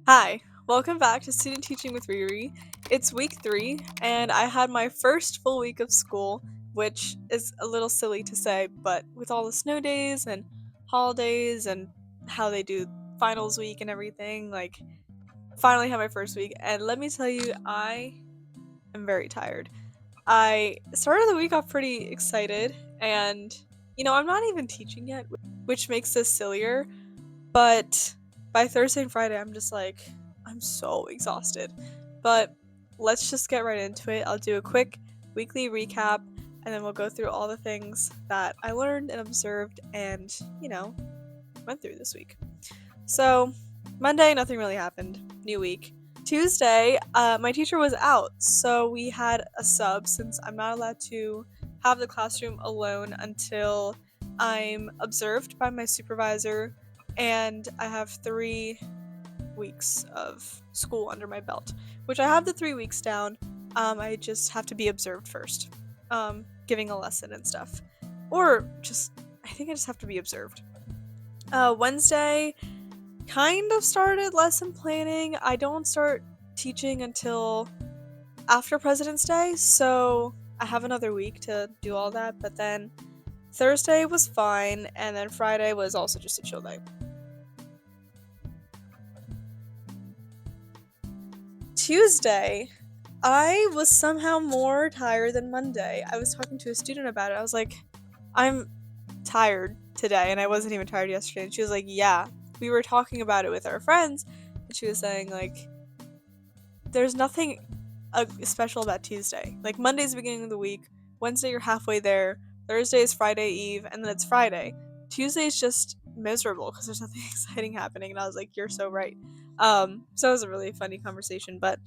Hi, welcome back to Student Teaching with Riri. It's week 3, and I had my first full week of school, which is a little silly to say, but with all the snow days and holidays and how they do finals week and everything, finally had my first week, and let me tell you, I am very tired. I started the week off pretty excited, and I'm not even teaching yet, which makes this sillier, but by Thursday and Friday, I'm just like, I'm so exhausted. But let's just get right into it. I'll do a quick weekly recap, and then we'll go through all the things that I learned and observed and, went through this week. So, Monday, nothing really happened. New week. Tuesday, my teacher was out, so we had a sub since I'm not allowed to have the classroom alone until I'm observed by my supervisor and I have 3 weeks of school under my belt, which I have the 3 weeks down. I just have to be observed first, giving a lesson and stuff. Or I think I just have to be observed. Wednesday, kind of started lesson planning. I don't start teaching until after President's Day, so I have another week to do all that, but then Thursday was fine, and then Friday was also just a chill day. Tuesday, I was somehow more tired than Monday. I was talking to a student about it. I was like, I'm tired today, and I wasn't even tired yesterday. And she was like, yeah, we were talking about it with our friends, and she was saying, there's nothing special about Tuesday. Like, Monday's the beginning of the week, Wednesday you're halfway there, Thursday is Friday Eve, and then it's Friday. Tuesday is just miserable because there's nothing exciting happening, and I was like, you're so right. So it was a really funny conversation, but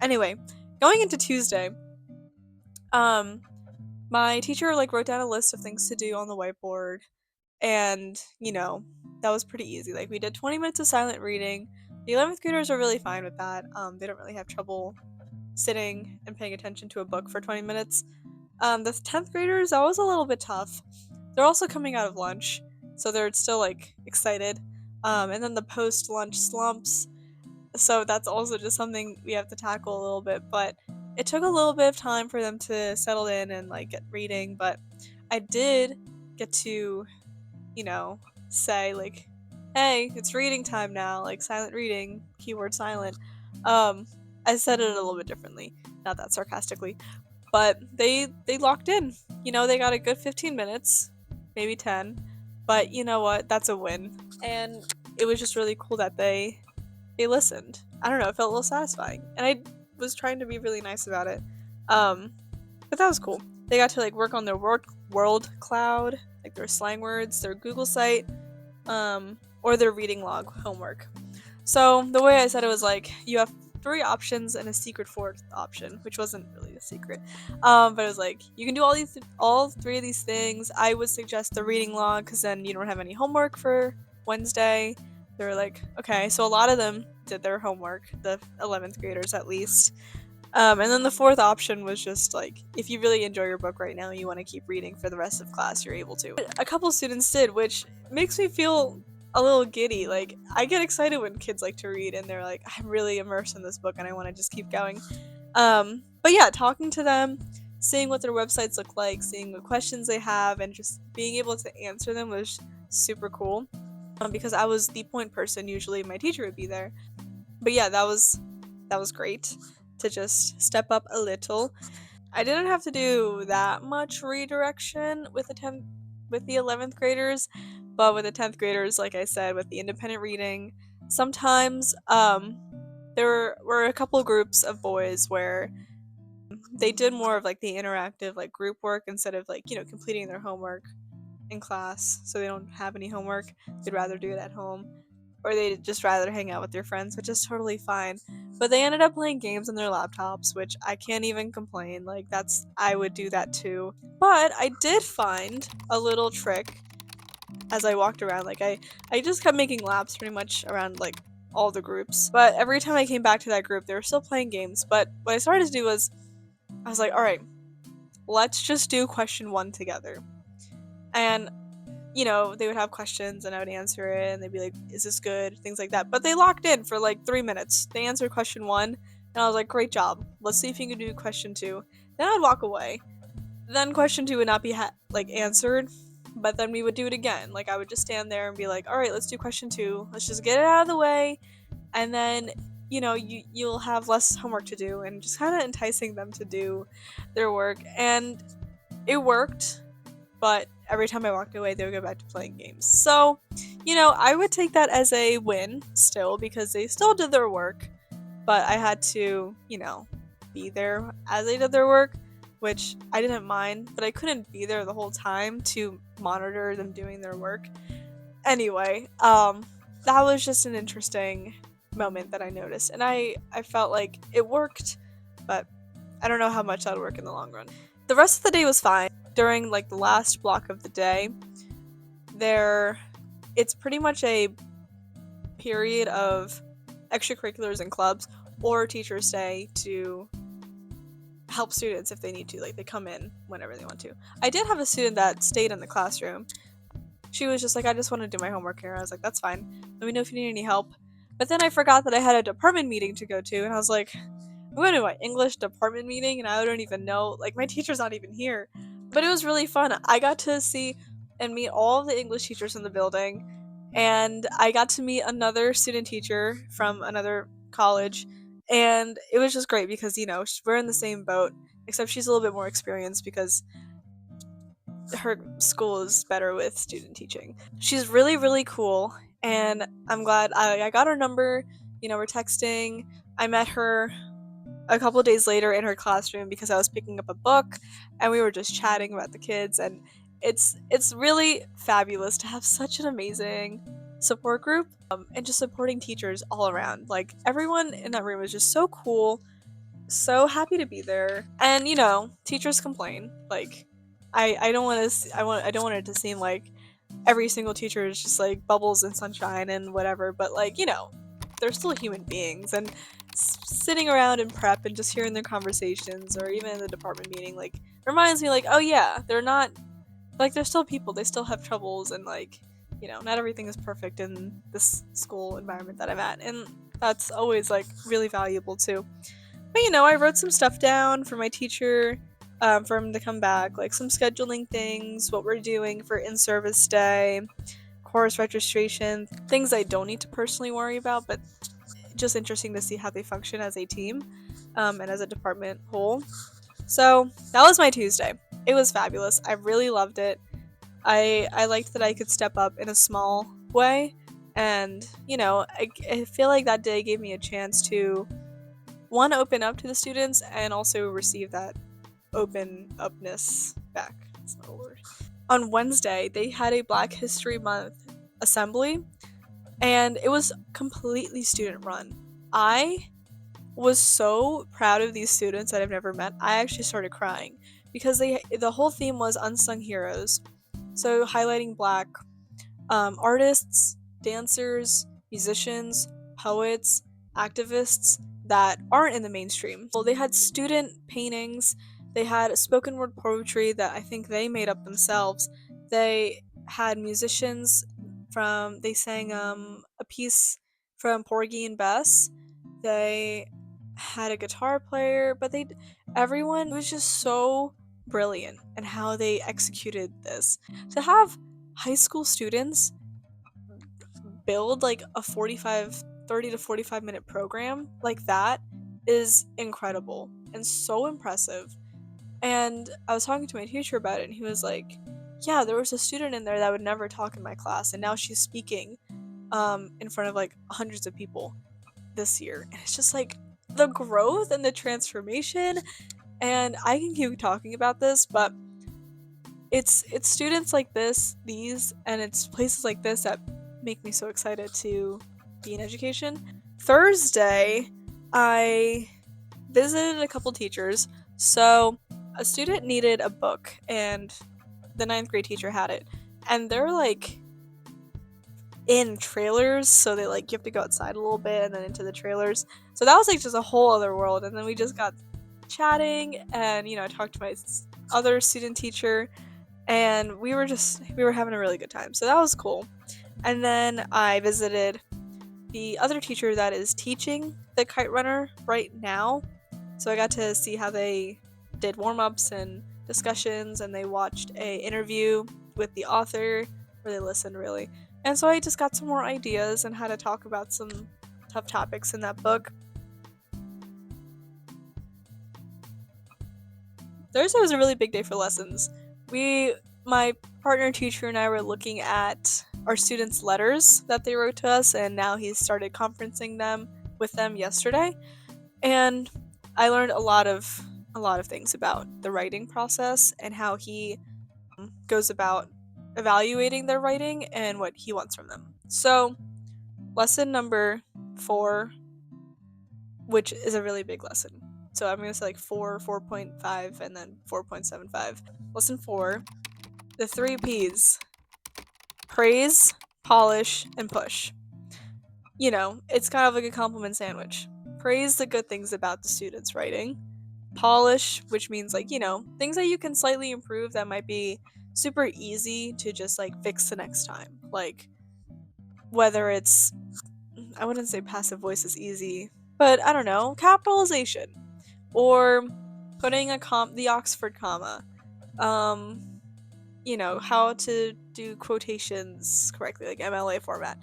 anyway, going into Tuesday, my teacher wrote down a list of things to do on the whiteboard, and that was pretty easy. Like, we did 20 minutes of silent reading. The 11th graders are really fine with that. They don't really have trouble sitting and paying attention to a book for 20 minutes. The 10th graders, that was a little bit tough. They're also coming out of lunch, so they're still excited. And then the post lunch slumps, so that's also just something we have to tackle a little bit. But it took a little bit of time for them to settle in and get reading. But I did get to, say hey, it's reading time now, silent reading, keyword silent. I said it a little bit differently, not that sarcastically, but they locked in. They got a good 15 minutes, maybe 10, but you know what? That's a win. And it was just really cool that they listened. I don't know, it felt a little satisfying. And I was trying to be really nice about it. But that was cool. They got to work on their word cloud, their slang words, their Google site, or their reading log homework. So the way I said it was you have 3 options and a secret 4th option, which wasn't really a secret. But it was you can do all 3 of these things. I would suggest the reading log because then you don't have any homework for Wednesday. They were okay, so a lot of them did their homework, the 11th graders at least. And then the 4th option was just if you really enjoy your book right now and you want to keep reading for the rest of class, you're able to. A couple students did, which makes me feel a little giddy. I get excited when kids like to read and they're I'm really immersed in this book and I want to just keep going. But yeah, talking to them, seeing what their websites look like, seeing what questions they have, and just being able to answer them was super cool. Because I was the point person, usually my teacher would be there. But yeah, that was great to just step up a little. I didn't have to do that much redirection with the 11th graders, but with the 10th graders, like I said, with the independent reading, sometimes there were a couple groups of boys where they did more of the interactive group work instead of completing their homework in class, so they don't have any homework. They'd rather do it at home, or they'd just rather hang out with their friends, which is totally fine. But they ended up playing games on their laptops, which I can't even complain. I would do that too. But I did find a little trick as I walked around. I just kept making laps pretty much around all the groups. But every time I came back to that group, they were still playing games. But what I started to do was, I was all right, let's just do question 1 together. And they would have questions and I would answer it and they'd be like, is this good? Things like that. But they locked in for like 3 minutes. They answered question 1 and I was like, great job. Let's see if you can do question 2. Then I'd walk away. Then question 2 would not be answered, but then we would do it again. Like I would just stand there and be like, all right, let's do question 2. Let's just get it out of the way. And then you'll have less homework to do, and just kind of enticing them to do their work. And it worked, but every time I walked away, they would go back to playing games. So, I would take that as a win still, because they still did their work, but I had to, be there as they did their work, which I didn't mind, but I couldn't be there the whole time to monitor them doing their work. Anyway, that was just an interesting moment that I noticed, and I felt like it worked, but I don't know how much that'll work in the long run. The rest of the day was fine. During like the last block of the day, it's pretty much a period of extracurriculars and clubs or teachers stay to help students if they need to. Like they come in whenever they want to. I did have a student that stayed in the classroom. She was just like, I just want to do my homework here. I was like, that's fine. Let me know if you need any help. But then I forgot that I had a department meeting to go to, and I was like, I'm going to my English department meeting, and I don't even know, like, my teacher's not even here. But it was really fun. I got to see and meet all of the English teachers in the building, and I got to meet another student teacher from another college, and it was just great because, we're in the same boat, except she's a little bit more experienced because her school is better with student teaching. She's really, really cool, and I'm glad I got her number. We're texting. I met her a couple of days later in her classroom because I was picking up a book, and we were just chatting about the kids, and it's really fabulous to have such an amazing support group, and just supporting teachers all around. Like everyone in that room was just so cool, so happy to be there. And teachers complain. Like I don't want to I don't want it to seem like every single teacher is just like bubbles and sunshine and whatever, but like they're still human beings, and sitting around in prep and just hearing their conversations, or even in the department meeting, like reminds me like, oh yeah, they're not like, they're still people, they still have troubles, and like not everything is perfect in this school environment that I'm at, and that's always like really valuable too. But I wrote some stuff down for my teacher, for him to come back, like some scheduling things, what we're doing for in-service day, course registration, things I don't need to personally worry about, but just interesting to see how they function as a team, and as a department whole. So that was my Tuesday. It was fabulous. I really loved it. I liked that I could step up in a small way, and I feel like that day gave me a chance to open up to the students, and also receive that open upness back. That's not a word. On Wednesday, they had a Black History Month assembly, and it was completely student run. I was so proud of these students that I've never met. I actually started crying because the whole theme was unsung heroes. So highlighting Black artists, dancers, musicians, poets, activists that aren't in the mainstream. Well, they had student paintings, they had spoken word poetry that I think they made up themselves. They had musicians they sang a piece from Porgy and Bess. They had a guitar player, but everyone was just so brilliant in how they executed this. To have high school students build like a 30 to 45 minute program like that is incredible and so impressive. And I was talking to my teacher about it, and he was like, yeah, there was a student in there that would never talk in my class, and now she's speaking in front of like hundreds of people this year. And it's just like the growth and the transformation, and I can keep talking about this, but it's students like these and it's places like this that make me so excited to be in education. Thursday, I visited a couple teachers. So a student needed a book, and the 9th grade teacher had it, and they're like in trailers, so they like you have to go outside a little bit and then into the trailers. So that was like just a whole other world. And then we just got chatting, and I talked to my other student teacher, and we were having a really good time. So that was cool. And then I visited the other teacher that is teaching the kite runner right now. So I got to see how they did warm-ups and discussions, and they watched a interview with the author where they listened really. And so I just got some more ideas on how to talk about some tough topics in that book. Thursday was a really big day for lessons. My partner teacher and I were looking at our students' letters that they wrote to us, and now he started conferencing them with them yesterday. And I learned a lot of things about the writing process and how he goes about evaluating their writing and what he wants from them. So, lesson number 4, which is a really big lesson. So I'm going to say like 4, 4.5, and then 4.75. Lesson 4, the 3 P's: praise, polish, and push. You know, it's kind of like a compliment sandwich. Praise the good things about the student's writing. Polish, which means like, things that you can slightly improve that might be super easy to just like fix the next time. Like whether it's, I wouldn't say passive voice is easy, but I don't know, capitalization or putting the Oxford comma. How to do quotations correctly, like MLA format.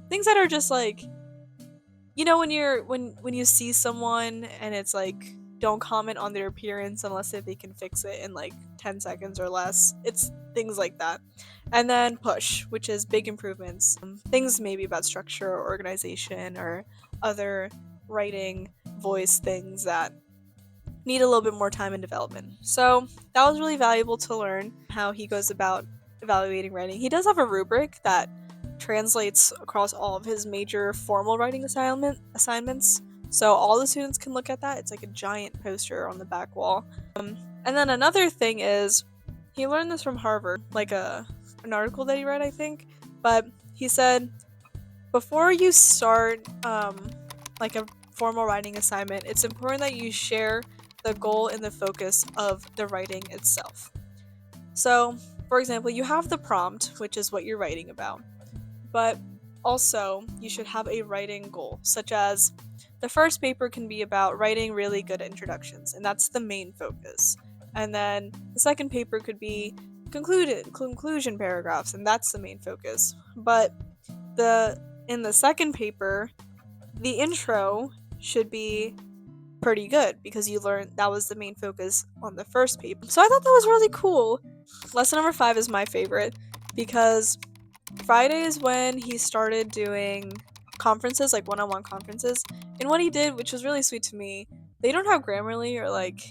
Things that are just like, when you see someone and it's like, don't comment on their appearance unless if they can fix it in like 10 seconds or less. It's things like that. And then push, which is big improvements. Things maybe about structure or organization or other writing voice things that need a little bit more time and development. So that was really valuable to learn how he goes about evaluating writing. He does have a rubric that translates across all of his major formal writing assignments. So all the students can look at that. It's like a giant poster on the back wall. And then another thing is, he learned this from Harvard, like an article that he read, I think. But he said, before you start like a formal writing assignment, it's important that you share the goal and the focus of the writing itself. So, for example, you have the prompt, which is what you're writing about, but also you should have a writing goal, such as the first paper can be about writing really good introductions, and that's the main focus. And then the second paper could be conclusion paragraphs, and that's the main focus. But in the second paper, the intro should be pretty good because you learned that was the main focus on the first paper. So I thought that was really cool. Lesson number 5 is my favorite because Friday is when he started doing conferences, like one-on-one conferences. And what he did, which was really sweet to me, they don't have Grammarly or like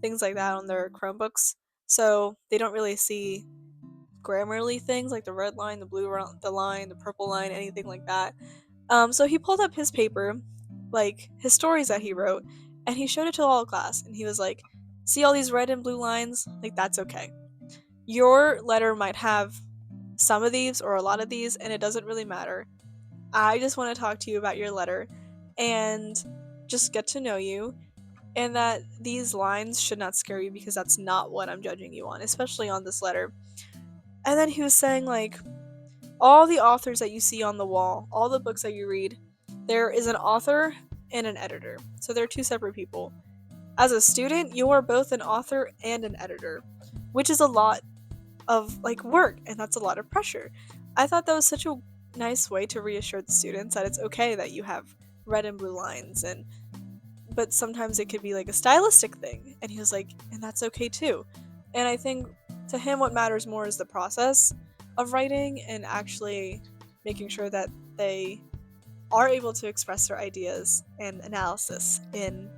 things like that on their Chromebooks. So they don't really see Grammarly things like the red line, the blue line, the purple line, anything like that. So he pulled up his paper, like his stories that he wrote, and he showed it to all class. And he was like, "See all these red and blue lines? Like that's okay. Your letter might have some of these or a lot of these, and it doesn't really matter. I just want to talk to you about your letter and just get to know you, and that these lines should not scare you because that's not what I'm judging you on, especially on this letter." And then he was saying, like, all the authors that you see on the wall, all the books that you read, there is an author and an editor. So they're two separate people. As a student, you are both an author and an editor, which is a lot of like work, and that's a lot of pressure. I thought that was such a nice way to reassure the students that it's okay that you have red and blue lines, but sometimes it could be like a stylistic thing. And he was like, and that's okay too. And I think to him what matters more is the process of writing and actually making sure that they are able to express their ideas and analysis in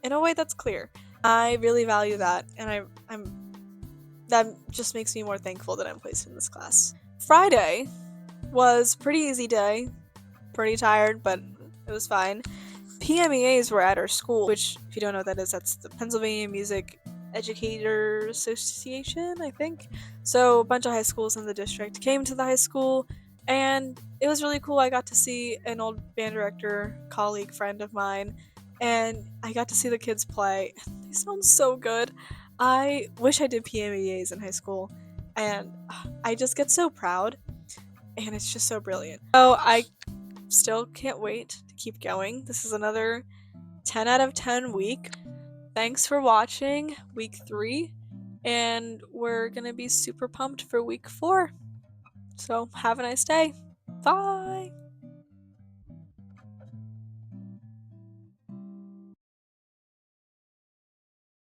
a way that's clear. I really value that, and I'm that just makes me more thankful that I'm placed in this class. Friday was pretty easy day, pretty tired, but it was fine. PMEAs were at our school, which, if you don't know what that is, that's the Pennsylvania Music Educator Association, I think. So a bunch of high schools in the district came to the high school, and it was really cool. I got to see an old band director, colleague, friend of mine, and I got to see the kids play. They sound so good. I wish I did PMEAs in high school. and I just get so proud, and it's just so brilliant. So I still can't wait to keep going. This is another 10 out of 10 week. Thanks for watching week 3, and we're gonna be super pumped for week 4. So have a nice day. Bye!